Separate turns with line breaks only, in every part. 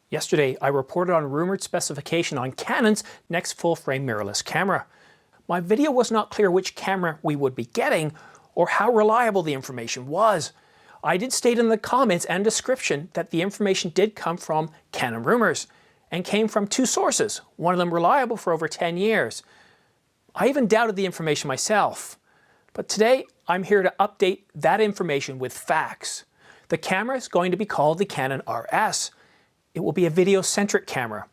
Yesterday, I reported on rumored specification on Canon's next full-frame mirrorless camera. My video was not clear which camera we would be getting or how reliable the information was. I did state in the comments and description that the information did come from Canon rumors and came from two sources, one of them reliable for over 10 years. I even doubted the information myself. But today, I'm here to update that information with facts. The camera is going to be called the Canon RS. It will be a video-centric camera.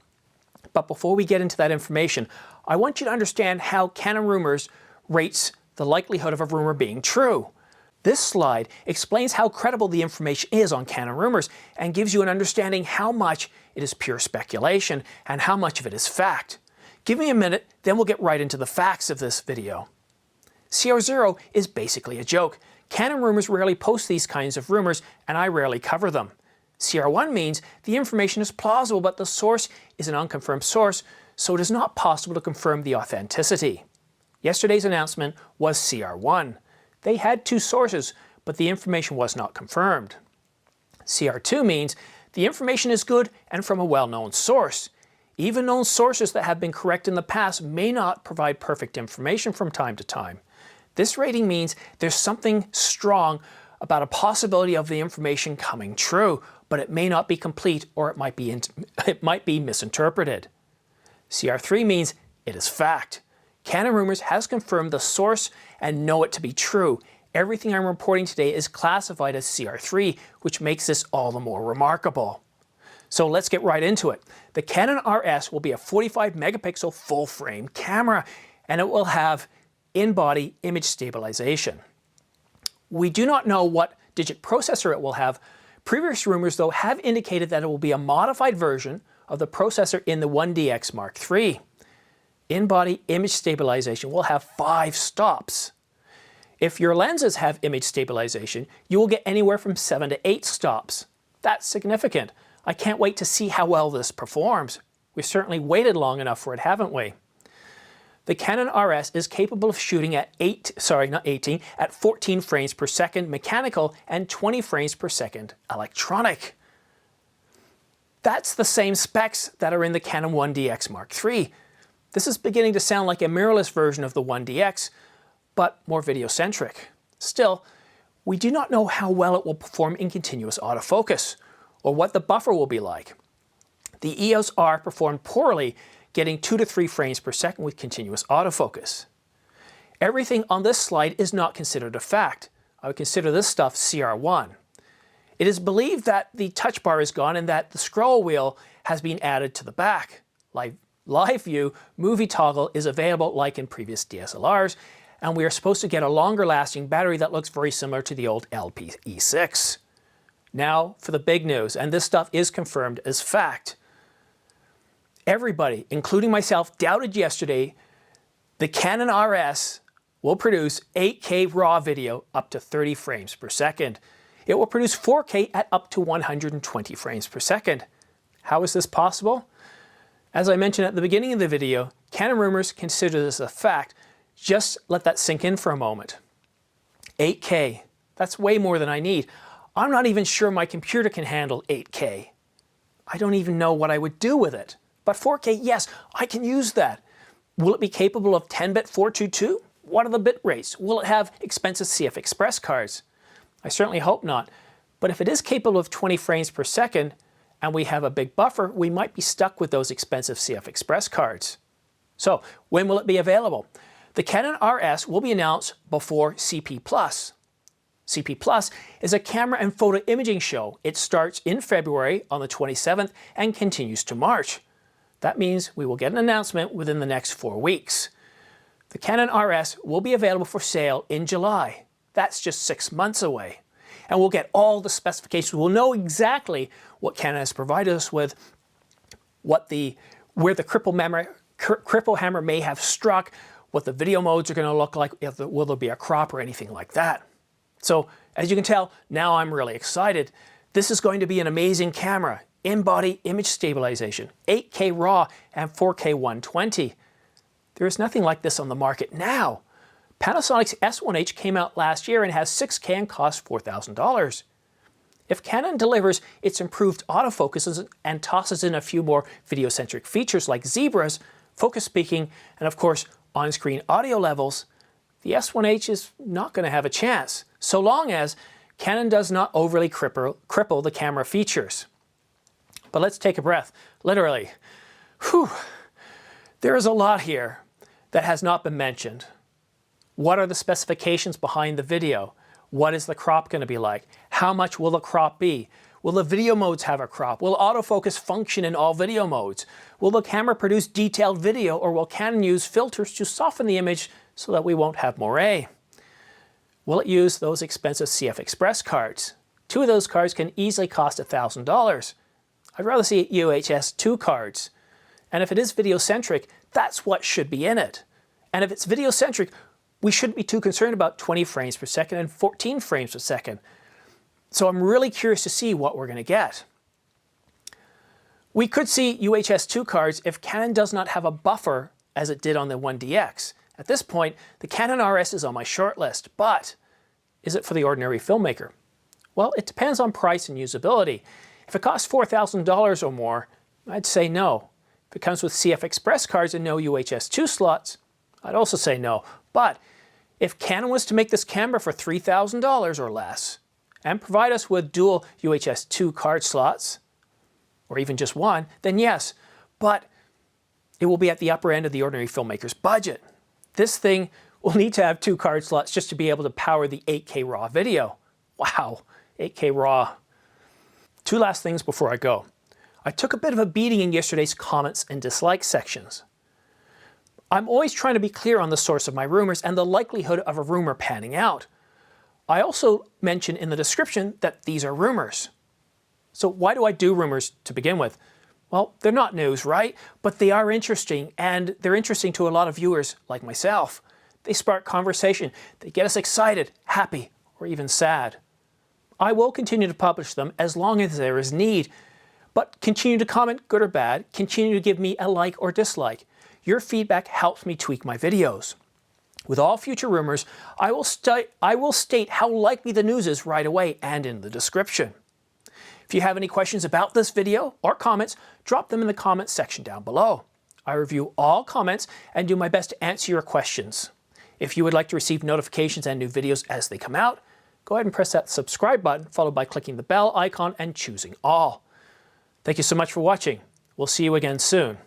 But before we get into that information, I want you to understand how Canon rumors rates the likelihood of a rumor being true. This slide explains how credible the information is on Canon rumors and gives you an understanding how much it is pure speculation and how much of it is fact. Give me a minute, then we'll get right into the facts of this video. CR0 is basically a joke. Canon rumors rarely post these kinds of rumors, and I rarely cover them. CR1 means the information is plausible, but the source is an unconfirmed source, so it is not possible to confirm the authenticity. Yesterday's announcement was CR1. They had two sources, but the information was not confirmed. CR2 means the information is good and from a well-known source. Even known sources that have been correct in the past may not provide perfect information from time to time. This rating means there's something strong about a possibility of the information coming true, but it may not be complete or it might be misinterpreted. CR3 means it is fact. Canon Rumors has confirmed the source and know it to be true. Everything I'm reporting today is classified as CR3, which makes this all the more remarkable. So let's get right into it. The Canon RS will be a 45 megapixel full frame camera, and it will have in-body image stabilization. We do not know what digit processor it will have. Previous rumors, though, have indicated that it will be a modified version of the processor in the 1DX Mark III. In-body image stabilization will have 5 stops. If your lenses have image stabilization, you will get anywhere from 7 to 8 stops. That's significant. I can't wait to see how well this performs. We've certainly waited long enough for it, haven't we? The Canon RS is capable of shooting at 14 frames per second mechanical and 20 frames per second electronic. That's the same specs that are in the Canon 1DX Mark III. This is beginning to sound like a mirrorless version of the 1DX, but more video-centric. Still, we do not know how well it will perform in continuous autofocus, or what the buffer will be like. The EOS R performed poorly, getting 2 to 3 frames per second with continuous autofocus. Everything on this slide is not considered a fact. I would consider this stuff CR1. It is believed that the touch bar is gone and that the scroll wheel has been added to the back. Live view movie toggle is available like in previous DSLRs, and we are supposed to get a longer lasting battery that looks very similar to the old LPE6. Now for the big news, and this stuff is confirmed as fact. Everybody, including myself, doubted yesterday the Canon RS will produce 8K RAW video up to 30 frames per second. It will produce 4K at up to 120 frames per second. How is this possible? As I mentioned at the beginning of the video, Canon rumors consider this a fact. Just let that sink in for a moment. 8K, that's way more than I need. I'm not even sure my computer can handle 8K. I don't even know what I would do with it. But 4K, yes, I can use that. Will it be capable of 10-bit 422? What are the bit rates? Will it have expensive CF Express cards? I certainly hope not. But if it is capable of 20 frames per second and we have a big buffer, we might be stuck with those expensive CF Express cards. So when will it be available? The Canon RS will be announced before CP+. CP+ is a camera and photo imaging show. It starts in February on the 27th and continues to March. That means we will get an announcement within the next 4 weeks. The Canon RS will be available for sale in July. That's just 6 months away. And we'll get all the specifications. We'll know exactly what Canon has provided us with, where the cripple hammer may have struck, what the video modes are going to look like, will there be a crop or anything like that. So, as you can tell, now I'm really excited. This is going to be an amazing camera. In-body image stabilization, 8K RAW and 4K 120. There is nothing like this on the market now. Panasonic's S1H came out last year and has 6K and costs $4,000. If Canon delivers its improved autofocuses and tosses in a few more video-centric features like zebras, focus peaking, and of course on-screen audio levels, the S1H is not going to have a chance, so long as Canon does not overly cripple the camera features. But let's take a breath, literally. Whew. There is a lot here that has not been mentioned. What are the specifications behind the video? What is the crop going to be like? How much will the crop be? Will the video modes have a crop? Will autofocus function in all video modes? Will the camera produce detailed video, or will Canon use filters to soften the image so that we won't have moire? Will it use those expensive CF Express cards? 2 of those cards can easily cost $1,000. I'd rather see UHS 2 cards. And if it is video-centric, that's what should be in it. And if it's video-centric, we shouldn't be too concerned about 20 frames per second and 14 frames per second. So I'm really curious to see what we're going to get. We could see UHS 2 cards if Canon does not have a buffer as it did on the 1DX. At this point, the Canon RS is on my short list, but is it for the ordinary filmmaker? Well, it depends on price and usability. If it costs $4,000 or more, I'd say no. If it comes with CF Express cards and no UHS 2 slots, I'd also say no. But if Canon was to make this camera for $3,000 or less and provide us with dual UHS 2 card slots, or even just one, then yes, but it will be at the upper end of the ordinary filmmaker's budget. This thing will need to have 2 card slots just to be able to power the 8K RAW video. Wow, 8K RAW. 2 last things before I go. I took a bit of a beating in yesterday's comments and dislikes sections. I'm always trying to be clear on the source of my rumors and the likelihood of a rumor panning out. I also mention in the description that these are rumors. So why do I do rumors to begin with? Well, they're not news, right? But they are interesting, and they're interesting to a lot of viewers like myself. They spark conversation. They get us excited, happy, or even sad. I will continue to publish them as long as there is need, but continue to comment, good or bad. Continue to give me a like or dislike. Your feedback helps me tweak my videos. With all future rumors, I will state how likely the news is right away and in the description. If you have any questions about this video or comments, drop them in the comments section down below. I review all comments and do my best to answer your questions. If you would like to receive notifications and new videos as they come out, go ahead and press that subscribe button, followed by clicking the bell icon and choosing all. Thank you so much for watching. We'll see you again soon.